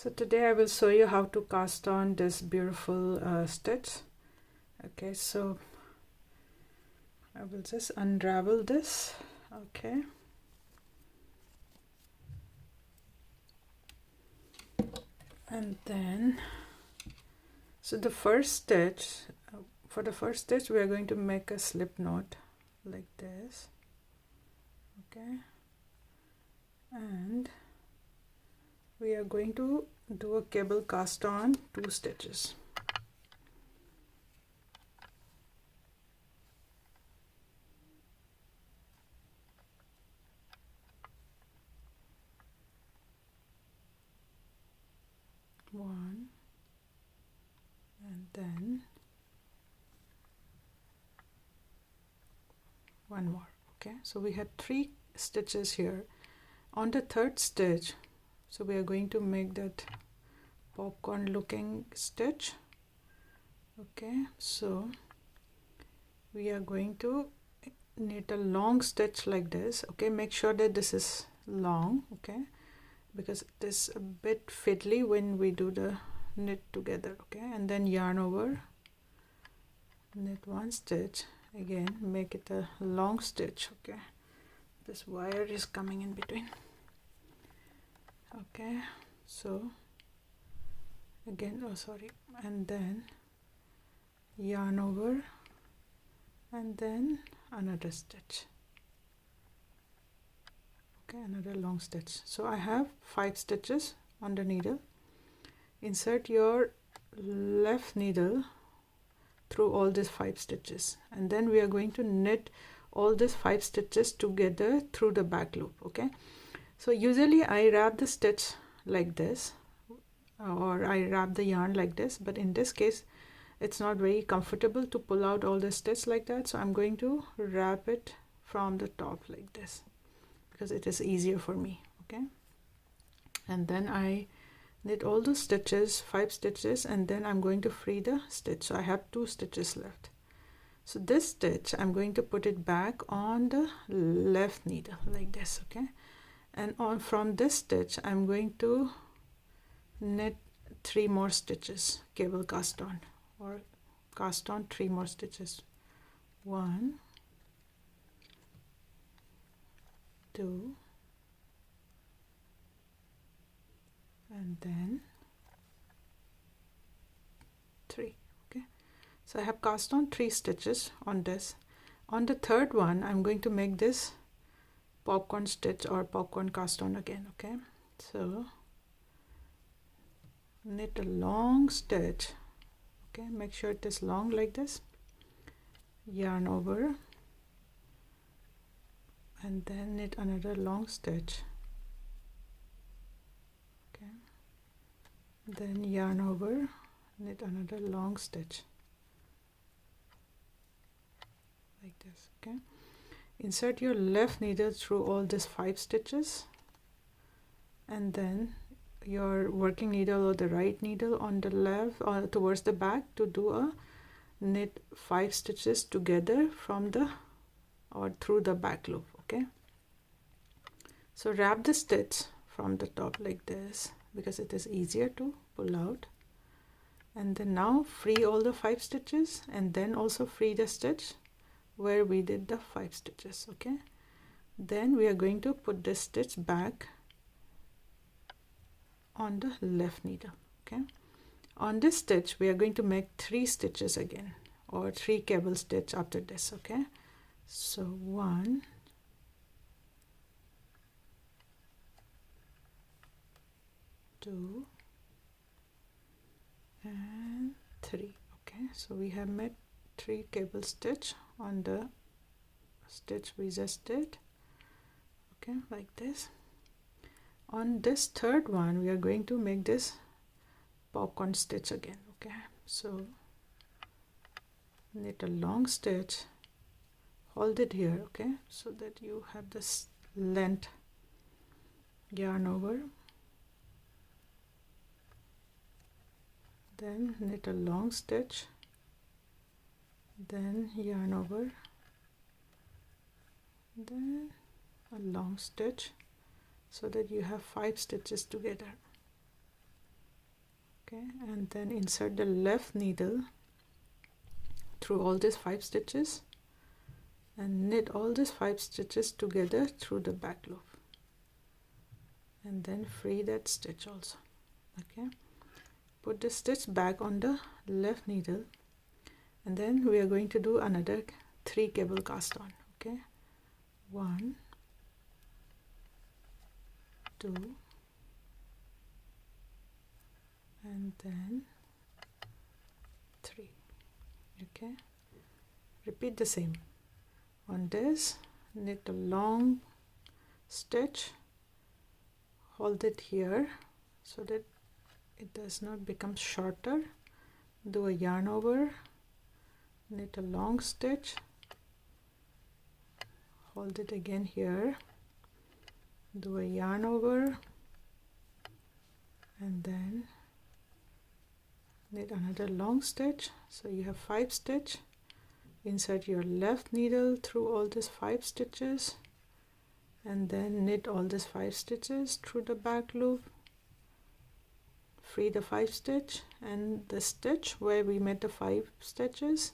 So today I will show you how to cast on this beautiful stitch. Okay, so I will just unravel this. Okay, and then so the first stitch, for the first stitch we are going to make a slip knot like this. Okay, and we are going to do a cable cast on 2 stitches. One, and then one more. Okay, so we had 3 stitches here. On the third stitch, so we are going to make that popcorn looking stitch. Okay, so we are going to knit a long stitch like this. Okay, make sure that this is long, okay, because it is a bit fiddly when we do the knit together. Okay, and then yarn over, knit 1 stitch, again make it a long stitch. Okay, this wire is coming in between. Okay, so again, oh sorry, and then yarn over, and then another stitch. Okay, another long stitch. So I have 5 stitches on the needle. Insert your left needle through all these 5 stitches, and then we are going to knit all these 5 stitches together through the back loop. Okay, so usually I wrap the stitch like this, or I wrap the yarn like this, but in this case it's not very comfortable to pull out all the stitch like that, so I'm going to wrap it from the top like this because it is easier for me. Okay, and then I knit all the stitches, 5 stitches, and then I'm going to free the stitch. So I have 2 stitches left. So this stitch I'm going to put it back on the left needle like this. Okay, and on from this stitch I'm going to knit 3 more stitches, cable cast on, or cast on 3 more stitches. 1, 2, and then 3. Okay, so I have cast on 3 stitches on this. On the third one I'm going to make this popcorn stitch or popcorn cast on again. Okay, so knit a long stitch. Okay, make sure it is long like this, yarn over, and then knit another long stitch. Okay, then yarn over, knit another long stitch like this. Okay, insert your left needle through all these 5 stitches, and then your working needle or the right needle on the left or towards the back to do a knit 5 stitches together from the or through the back loop. Okay, so wrap the stitch from the top like this because it is easier to pull out, and then now free all the 5 stitches, and then also free the stitch where we did the 5 stitches. Okay, then we are going to put this stitch back on the left needle. Okay, on this stitch we are going to make 3 stitches again, or 3 cable stitch after this. Okay, so 1, 2, and 3. Okay, so we have made 3 cable stitch on the stitch we just did. Okay, like this. On this third one we are going to make this popcorn stitch again. Okay, so knit a long stitch, hold it here. Okay, so that you have this length, yarn over, then knit a long stitch, then yarn over, then a long stitch, so that you have 5 stitches together. Okay, and then insert the left needle through all these 5 stitches and knit all these 5 stitches together through the back loop, and then free that stitch also. Okay, put the stitch back on the left needle, and then we are going to do another 3 cable cast on. Okay, 1, 2, and then 3. Okay, repeat the same. On this, knit a long stitch, hold it here so that it does not become shorter, do a yarn over, knit a long stitch, hold it again here, do a yarn over, and then knit another long stitch. So you have 5 stitch. Insert your left needle through all these 5 stitches, and then knit all these 5 stitches through the back loop, free the 5 stitch, and the stitch where we made the 5 stitches,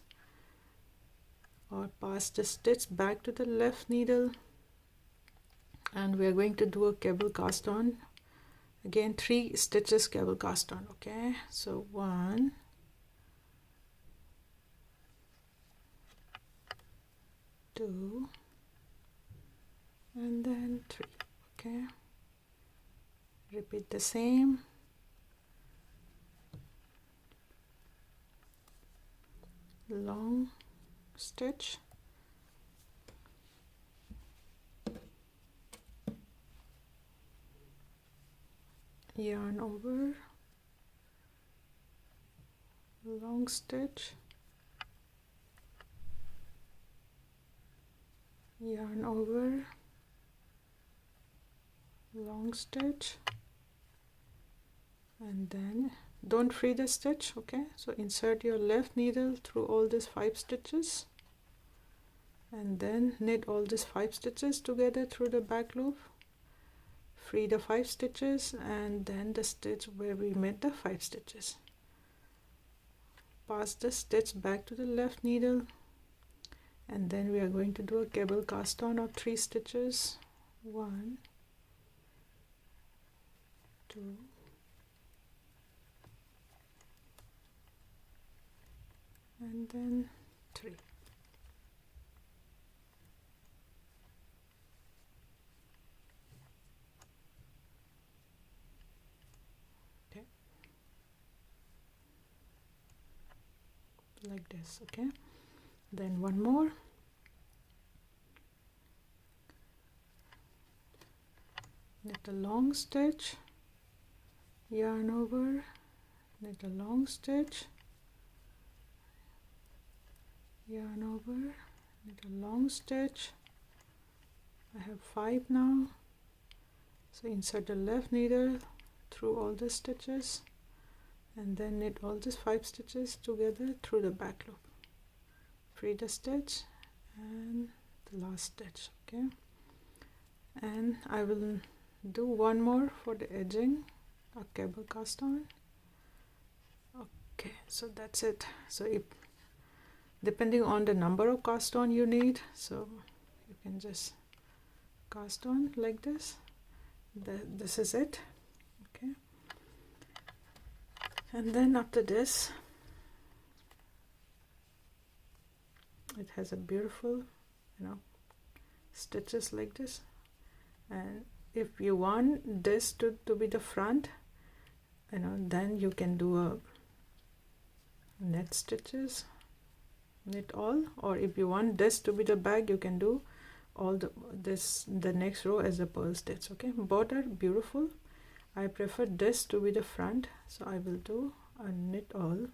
or pass the stitch back to the left needle, and we are going to do a cable cast on again, 3 stitches cable cast on. Okay, so 1, 2, and then 3. Okay, repeat the same. Long stitch, yarn over, long stitch, yarn over, long stitch, and then don't free the stitch. Okay, so insert your left needle through all these 5 stitches, and then knit all these 5 stitches together through the back loop, free the 5 stitches, and then the stitch where we made the 5 stitches, pass the stitch back to the left needle, and then we are going to do a cable cast on of 3 stitches. 1, 2, and then 3. Okay, like this. Okay, then one more. Knit a long stitch, yarn over, knit a long stitch, yarn over, knit a long stitch. I have 5 now, so insert the left needle through all the stitches, and then knit all these 5 stitches together through the back loop, free the stitch, and the last stitch. Okay, and I will do one more for the edging, a cable cast on. Okay, so that's it. So if depending on the number of cast on you need, so you can just cast on like this. This is it. Okay, and then after this, it has a beautiful, stitches like this. And if you want this to be the front, then you can do a net stitches, knit all, or if you want this to be the back, you can do all the next row as a purl stitch. Okay, both are beautiful. I prefer this to be the front, so I will do a knit all.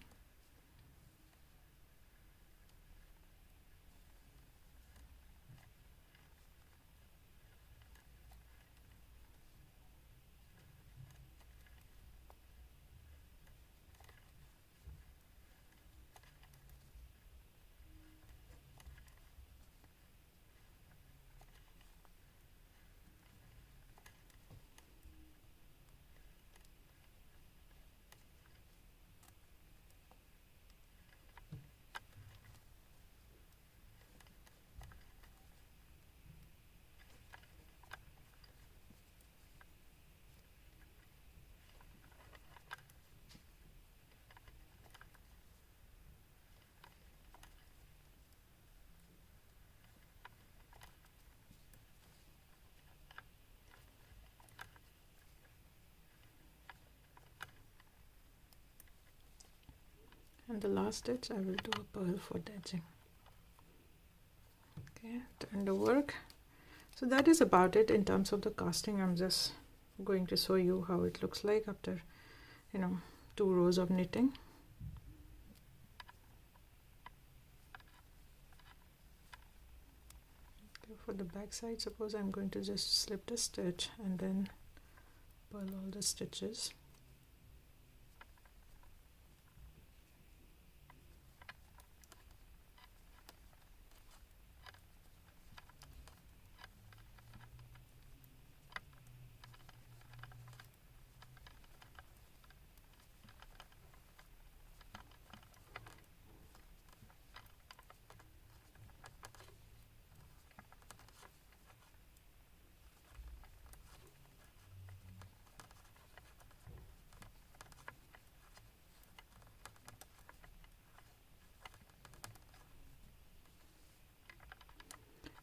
and the last stitch I will do a purl for the edging. Okay, turn the work. So that is about it in terms of the casting. I'm just going to show you how it looks like after 2 rows of knitting. Okay, for the back side, suppose I'm going to just slip the stitch and then purl all the stitches.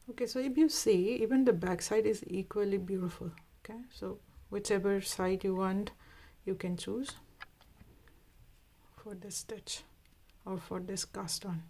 Okay, so if you see, even the back side is equally beautiful. Okay, so whichever side you want, you can choose for this stitch or for this cast on.